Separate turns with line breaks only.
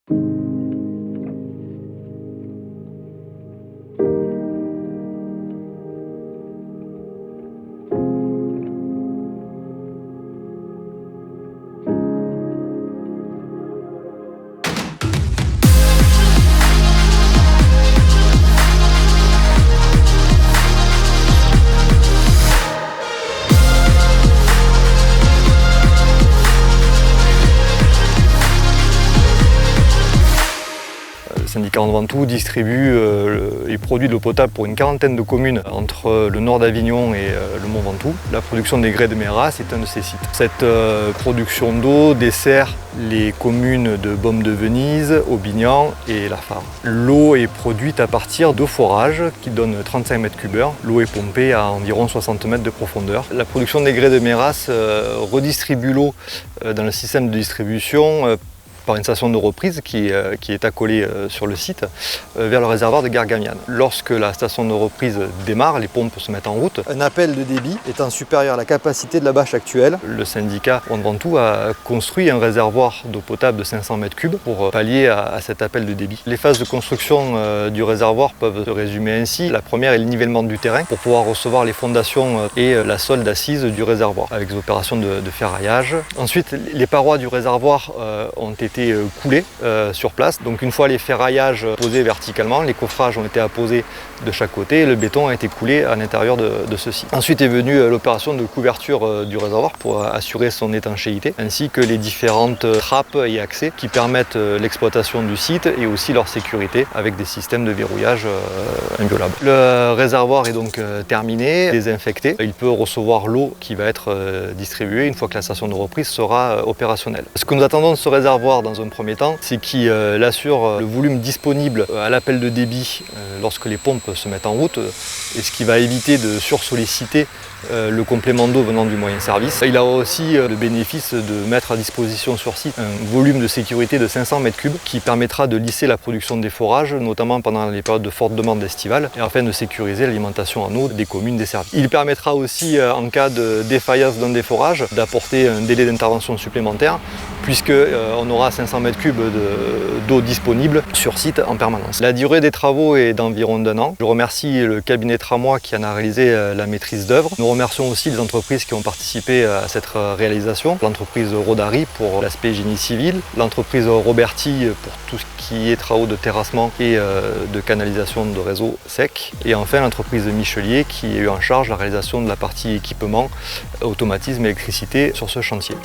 Le syndicat Onde Ventoux distribue et produit de l'eau potable pour une quarantaine de communes entre le nord d'Avignon et le Mont Ventoux. La production des grès de Méras est un de ces sites. Cette production d'eau dessert les communes de Beaume-de-Venise, Aubignan et Lafarge. L'eau est produite à partir de forages qui donnent 35 mètres cubes/heure. L'eau est pompée à environ 60 mètres de profondeur. La production des grès de Méras redistribue l'eau dans le système de distribution par une station de reprise qui est accolée sur le site vers le réservoir de Gargamian. Lorsque la station de reprise démarre, les pompes se mettent en route. Un appel de débit étant supérieur à la capacité de la bâche actuelle, le syndicat Onde Ventoux a construit un réservoir d'eau potable de 500 mètres cubes pour pallier à cet appel de débit. Les phases de construction du réservoir peuvent se résumer ainsi. La première est le nivellement du terrain pour pouvoir recevoir les fondations et la sole d'assise du réservoir avec des opérations de ferraillage. Ensuite, les parois du réservoir ont été coulés sur place. Donc une fois les ferraillages posés verticalement, les coffrages ont été apposés de chaque côté et le béton a été coulé à l'intérieur de ceux-ci. Ensuite est venue l'opération de couverture du réservoir pour assurer son étanchéité, ainsi que les différentes trappes et accès qui permettent l'exploitation du site et aussi leur sécurité avec des systèmes de verrouillage inviolables. Le réservoir est donc terminé, désinfecté. Il peut recevoir l'eau qui va être distribuée une fois que la station de reprise sera opérationnelle. Ce que nous attendons de ce réservoir dans un premier temps, c'est qu'il assure le volume disponible à l'appel de débit lorsque les pompes se mettent en route, et ce qui va éviter de sursolliciter le complément d'eau venant du moyen service. Il a aussi le bénéfice de mettre à disposition sur site un volume de sécurité de 500 mètres cubes qui permettra de lisser la production des forages, notamment pendant les périodes de forte demande estivale, et afin de sécuriser l'alimentation en eau des communes desservies. Il permettra aussi, en cas de défaillance d'un des forages, d'apporter un délai d'intervention supplémentaire, puisqu'on aura 500 mètres cubes d'eau disponible sur site en permanence. La durée des travaux est d'environ d'1 an. Je remercie le cabinet Tramois qui en a réalisé la maîtrise d'œuvre. Nous remercions aussi les entreprises qui ont participé à cette réalisation. L'entreprise Rodari pour l'aspect génie civil, l'entreprise Roberti pour tout ce qui est travaux de terrassement et de canalisation de réseau sec. Et enfin l'entreprise Michelier qui a eu en charge la réalisation de la partie équipement, automatisme et électricité sur ce chantier.